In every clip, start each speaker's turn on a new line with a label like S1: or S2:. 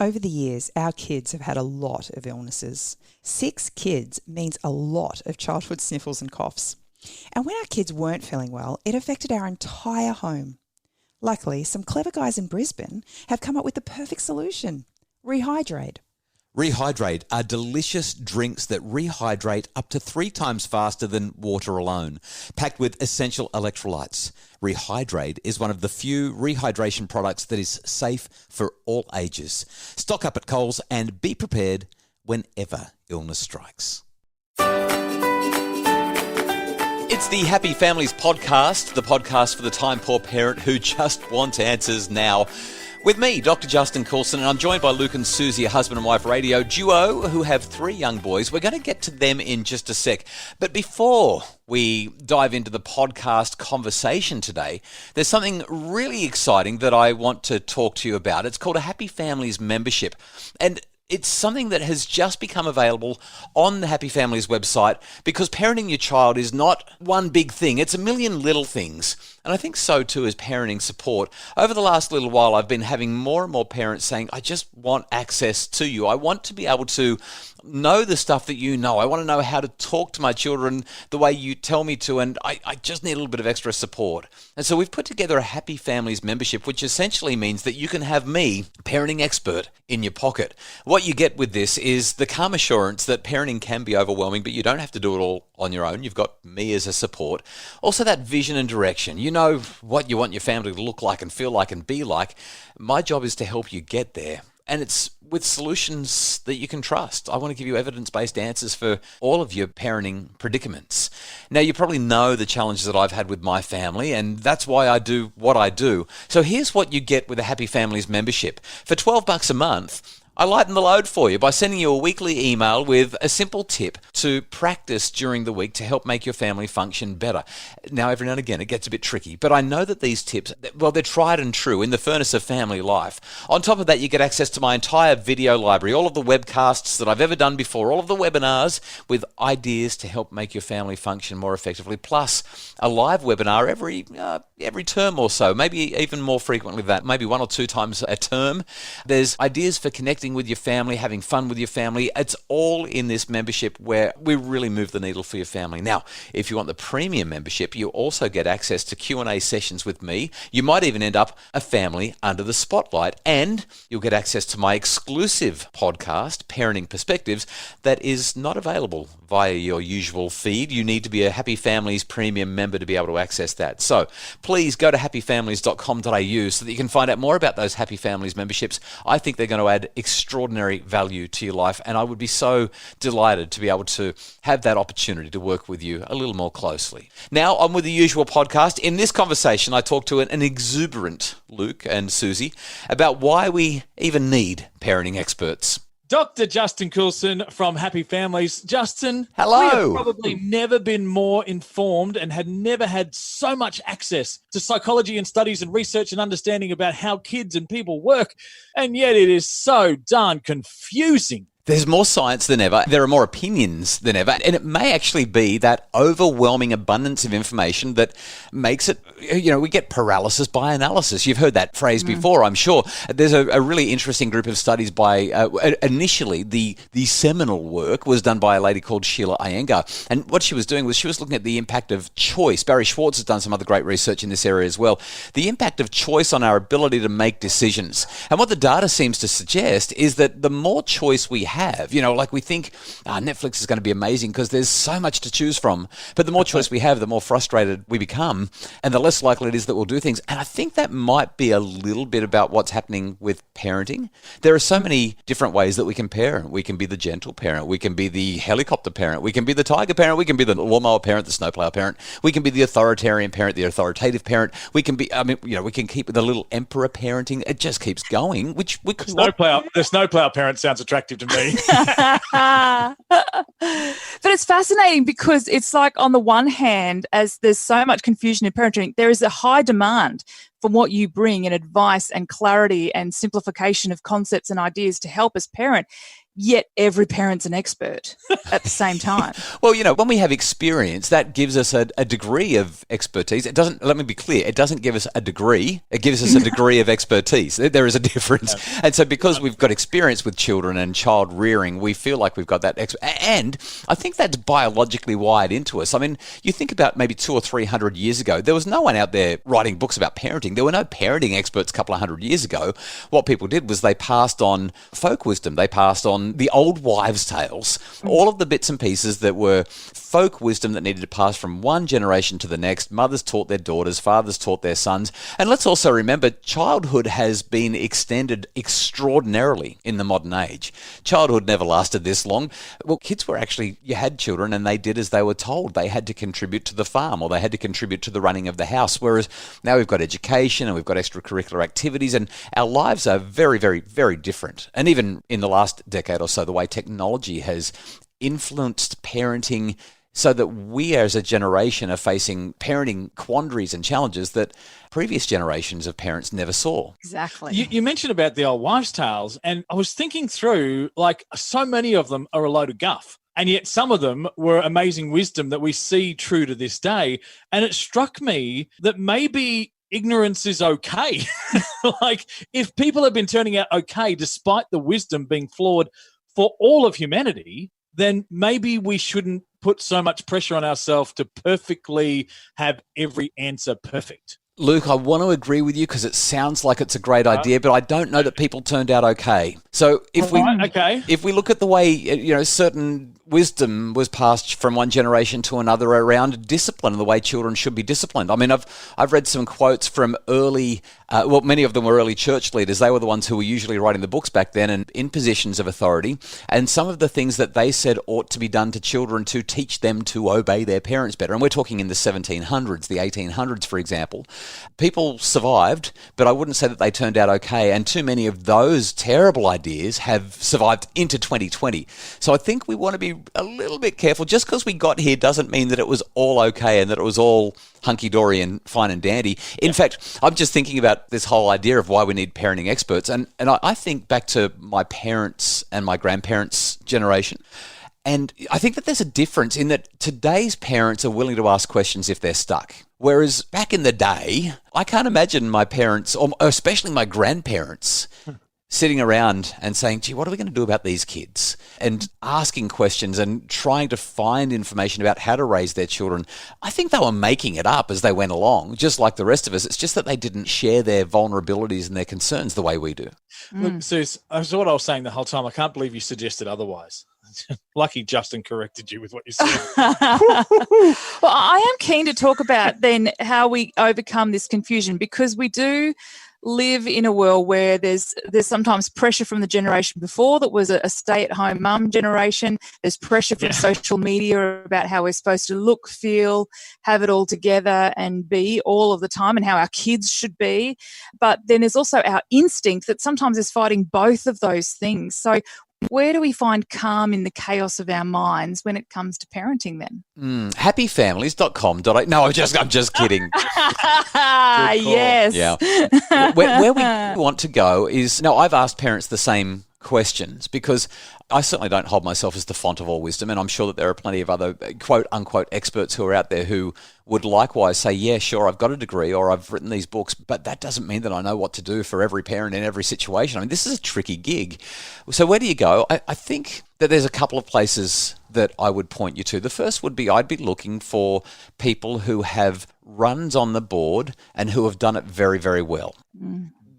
S1: Over the years, our kids have had a lot of illnesses. 6 kids means a lot of childhood sniffles and coughs. And when our kids weren't feeling well, it affected our entire home. Luckily, some clever guys in Brisbane have come up with the perfect solution: Rehydrate.
S2: Rehydrate are delicious drinks that rehydrate up to 3 times faster than water alone, packed with essential electrolytes. Rehydrate is one of the few rehydration products that is safe for all ages. Stock up at Coles and be prepared whenever illness strikes. It's the Happy Families podcast, the podcast for the time-poor parent who just wants answers now. With me, Dr. Justin Coulson, and I'm joined by Luke and Susie, a husband and wife radio duo who have 3 young boys. We're going to get to them in just a sec. But before we dive into the podcast conversation today, there's something really exciting that I want to talk to you about. It's called a Happy Families membership. And it's something that has just become available on the Happy Families website because parenting your child is not one big thing. It's a million little things. And I think so too is parenting support. Over the last little while, I've been having more and more parents saying, I just want access to you. I want to be able to know the stuff that you know. I want to know how to talk to my children the way you tell me to, and I just need a little bit of extra support. And so we've put together a Happy Families membership, which essentially means that you can have me, parenting expert, in your pocket. What you get with this is the calm assurance that parenting can be overwhelming, but you don't have to do it all on your own. You've got me as a support. Also that vision and direction. You know what you want your family to look like and feel like and be like. My job is to help you get there. And it's with solutions that you can trust. I want to give you evidence-based answers for all of your parenting predicaments. Now, you probably know the challenges that I've had with my family, and that's why I do what I do. So here's what you get with a Happy Families membership. For $12 a month, I lighten the load for you by sending you a weekly email with a simple tip to practice during the week to help make your family function better. Now, every now and again, it gets a bit tricky, but I know that these tips, well, they're tried and true in the furnace of family life. On top of that, you get access to my entire video library, all of the webcasts that I've ever done before, all of the webinars with ideas to help make your family function more effectively, plus a live webinar every term or so, maybe even more frequently than that, maybe 1 or 2 times a term. There's ideas for connecting with your family, having fun with your family. It's all in this membership where we really move the needle for your family. Now, if you want the premium membership, you also get access to Q&A sessions with me. You might even end up a family under the spotlight, and you'll get access to my exclusive podcast, Parenting Perspectives, that is not available via your usual feed. You need to be a Happy Families premium member to be able to access that. So please go to happyfamilies.com.au so that you can find out more about those Happy Families memberships. I think they're going to add extraordinary value to your life, and I would be so delighted to be able to have that opportunity to work with you a little more closely. Now, on with the usual podcast. In this conversation, I talked to an exuberant Luke and Susie about why we even need parenting experts.
S3: Dr. Justin Coulson from Happy Families. Justin,
S2: hello.
S3: We have probably never been more informed and had never had so much access to psychology and studies and research and understanding about how kids and people work, and yet it is so darn confusing.
S2: There's more science than ever. There are more opinions than ever. And it may actually be that overwhelming abundance of information that makes it, we get paralysis by analysis. You've heard that phrase before, I'm sure. There's a really interesting group of studies by, initially, the seminal work was done by a lady called Sheila Iyengar. And what she was doing was she was looking at the impact of choice. Barry Schwartz has done some other great research in this area as well. The impact of choice on our ability to make decisions. And what the data seems to suggest is that the more choice we have, like we think Netflix is going to be amazing because there's so much to choose from, but the more choice we have, the more frustrated we become, and the less likely it is that we'll do things. And I think that might be a little bit about what's happening with parenting. There are so many different ways that we can parent. We can be the gentle parent, we can be the helicopter parent, we can be the tiger parent, we can be the lawnmower parent, the snowplow parent, we can be the authoritarian parent, the authoritative parent, we can be, we can keep the little emperor parenting. It just keeps going, which we could.
S3: The snowplow parent sounds attractive to me.
S4: But it's fascinating because it's like, on the one hand, as there's so much confusion in parenting, there is a high demand for what you bring in advice and clarity and simplification of concepts and ideas to help us parent. yet every parent's an expert at the same time.
S2: Well, when we have experience, that gives us a degree of expertise. It doesn't, let me be clear, it doesn't give us a degree. It gives us a degree of expertise. There is a difference. Yeah. And so because we've got experience with children and child rearing, we feel like we've got that. And I think that's biologically wired into us. I mean, you think about maybe 200 or 300 years ago, there was no one out there writing books about parenting. There were no parenting experts a couple of hundred years ago. What people did was they passed on folk wisdom. They passed on the old wives' tales, all of the bits and pieces that were folk wisdom that needed to pass from one generation to the next. Mothers taught their daughters, fathers taught their sons. And let's also remember, childhood has been extended extraordinarily in the modern age. Childhood never lasted this long. Well, kids were actually, you had children and they did as they were told. They had to contribute to the farm or they had to contribute to the running of the house, whereas now we've got education and we've got extracurricular activities and our lives are very, very, very different. And even in the last decade or so, the way technology has influenced parenting so that we as a generation are facing parenting quandaries and challenges that previous generations of parents never saw.
S4: Exactly.
S3: You mentioned about the old wives' tales, and I was thinking through, like, so many of them are a load of guff. And yet some of them were amazing wisdom that we see true to this day. And it struck me that maybe ignorance is okay. Like, if people have been turning out okay despite the wisdom being flawed for all of humanity, then maybe we shouldn't put so much pressure on ourselves to perfectly have every answer perfect.
S2: Luke, I want to agree with you because it sounds like it's a great idea, but I don't know that people turned out okay. So if we look at the way, certain wisdom was passed from one generation to another around discipline and the way children should be disciplined. I mean, I've read some quotes from early, many of them were early church leaders. They were the ones who were usually writing the books back then and in positions of authority. And some of the things that they said ought to be done to children to teach them to obey their parents better. And we're talking in the 1700s, the 1800s, for example. People survived, but I wouldn't say that they turned out okay. And too many of those terrible ideas have survived into 2020. So I think we want to be a little bit careful. Just because we got here doesn't mean that it was all okay and that it was all hunky-dory and fine and dandy. In fact, I'm just thinking about this whole idea of why we need parenting experts. And I think back to my parents' and my grandparents' generation. And I think that there's a difference in that today's parents are willing to ask questions if they're stuck. Whereas back in the day, I can't imagine my parents, or especially my grandparents, sitting around and saying, gee, what are we going to do about these kids? And asking questions and trying to find information about how to raise their children. I think they were making it up as they went along, just like the rest of us. It's just that they didn't share their vulnerabilities and their concerns the way we do.
S3: Look, Suze, that's what I was saying the whole time. I can't believe you suggested otherwise. Lucky Justin corrected you with what you said.
S4: Well, I am keen to talk about then how we overcome this confusion, because we do live in a world where there's sometimes pressure from the generation before that was a stay-at-home mum generation. There's pressure from social media about how we're supposed to look, feel, have it all together and be all of the time, and how our kids should be. But then there's also our instinct that sometimes is fighting both of those things. So where do we find calm in the chaos of our minds when it comes to parenting then?
S2: Happyfamilies.com.au. No, I'm just kidding.
S4: Yes.
S2: Yeah. Where we want to go is, now I've asked parents the same questions because I certainly don't hold myself as the font of all wisdom, and I'm sure that there are plenty of other quote-unquote experts who are out there who would likewise say, yeah, sure, I've got a degree or I've written these books, but that doesn't mean that I know what to do for every parent in every situation. I mean, this is a tricky gig. So where do you go? I think that there's a couple of places that I would point you to. The first would be I'd be looking for people who have runs on the board and who have done it very, very well.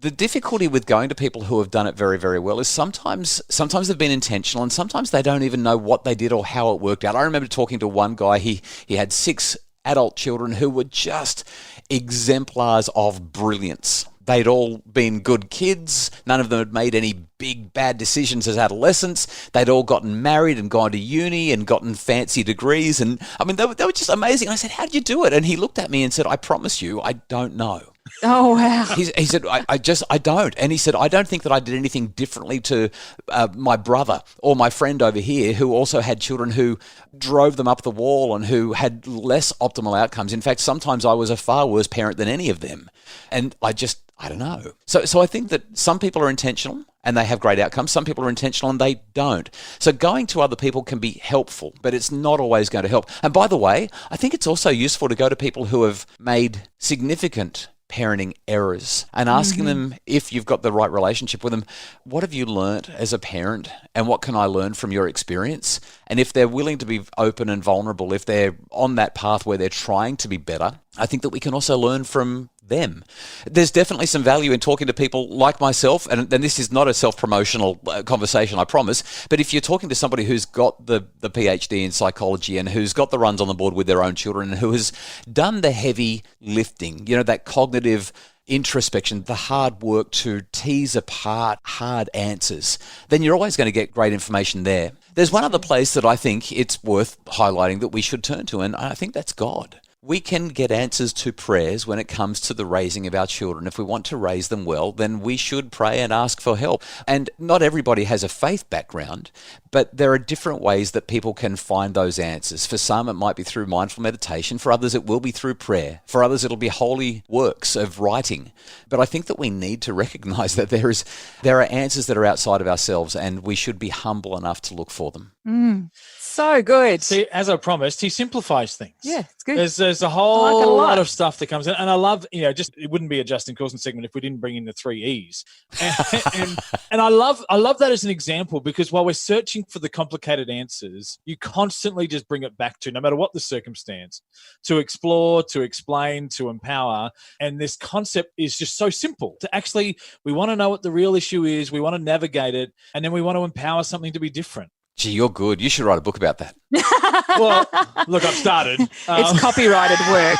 S2: The difficulty with going to people who have done it very, very well is sometimes they've been intentional and sometimes they don't even know what they did or how it worked out. I remember talking to one guy, he had 6 adult children who were just exemplars of brilliance. They'd all been good kids. None of them had made any big bad decisions as adolescents. They'd all gotten married and gone to uni and gotten fancy degrees. And I mean, they were just amazing. And I said, how did you do it? And he looked at me and said, I promise you, I don't know.
S4: Oh, wow.
S2: He said, I don't. And he said, I don't think that I did anything differently to my brother or my friend over here who also had children who drove them up the wall and who had less optimal outcomes. In fact, sometimes I was a far worse parent than any of them. And I don't know. So I think that some people are intentional and they have great outcomes. Some people are intentional and they don't. So going to other people can be helpful, but it's not always going to help. And by the way, I think it's also useful to go to people who have made significant parenting errors and asking them, if you've got the right relationship with them, what have you learned as a parent and what can I learn from your experience? And if they're willing to be open and vulnerable, if they're on that path where they're trying to be better, I think that we can also learn from them. There's definitely some value in talking to people like myself, and this is not a self-promotional conversation, I promise, but if you're talking to somebody who's got the PhD in psychology and who's got the runs on the board with their own children and who has done the heavy lifting, that cognitive introspection, the hard work to tease apart hard answers, then you're always going to get great information there. There's one other place that I think it's worth highlighting that we should turn to, and I think that's God. We can get answers to prayers when it comes to the raising of our children. If we want to raise them well, then we should pray and ask for help. And not everybody has a faith background, but there are different ways that people can find those answers. For some, it might be through mindful meditation. For others, it will be through prayer. For others, it'll be holy works of writing. But I think that we need to recognize that there are answers that are outside of ourselves, and we should be humble enough to look for them.
S4: So good.
S3: See, as I promised, he simplifies things.
S4: Yeah, it's good.
S3: There's a whole lot of stuff that comes in. And I love, it wouldn't be a Justin Coulson segment if we didn't bring in the 3 E's. And I love that as an example, because while we're searching for the complicated answers, you constantly just bring it back to, no matter what the circumstance, to explore, to explain, to empower. And this concept is just so simple. To actually, we want to know what the real issue is. We want to navigate it. And then we want to empower something to be different.
S2: Gee, you're good. You should write a book about that.
S3: Well, look, I've started.
S4: It's copyrighted work.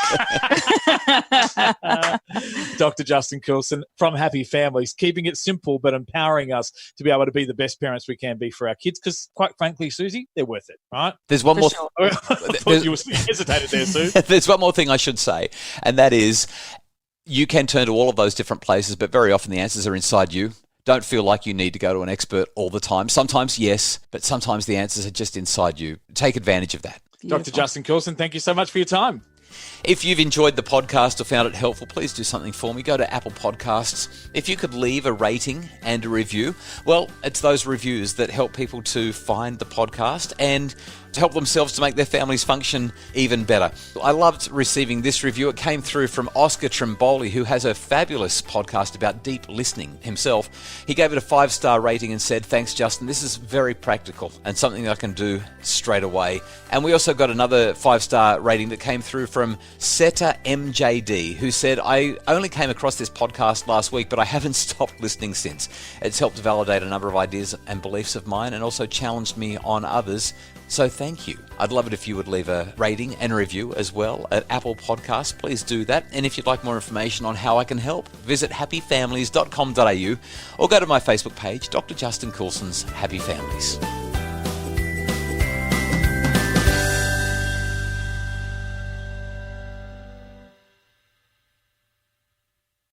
S3: Dr. Justin Coulson from Happy Families, keeping it simple but empowering us to be able to be the best parents we can be for our kids, because quite frankly, Susie, they're worth it, right?
S2: There's one more.
S4: Sure.
S3: I thought you hesitated there, Sue.
S2: There's one more thing I should say, and that is you can turn to all of those different places, but very often the answers are inside you. Don't feel like you need to go to an expert all the time. Sometimes, yes, but sometimes the answers are just inside you. Take advantage of that.
S4: Beautiful.
S3: Dr. Justin Coulson, thank you so much for your time.
S2: If you've enjoyed the podcast or found it helpful, please do something for me. Go to Apple Podcasts. If you could leave a rating and a review, well, it's those reviews that help people to find the podcast and to help themselves to make their families function even better. I loved receiving this review. It came through from Oscar Trimboli, who has a fabulous podcast about deep listening himself. He gave it a 5-star rating and said, "Thanks, Justin. This is very practical and something I can do straight away." And we also got another 5-star rating that came through from Seta MJD, who said, "I only came across this podcast last week, but I haven't stopped listening since. It's helped validate a number of ideas and beliefs of mine and also challenged me on others. So thank you." I'd love it if you would leave a rating and a review as well at Apple Podcasts. Please do that. And if you'd like more information on how I can help, visit happyfamilies.com.au or go to my Facebook page, Dr. Justin Coulson's Happy Families.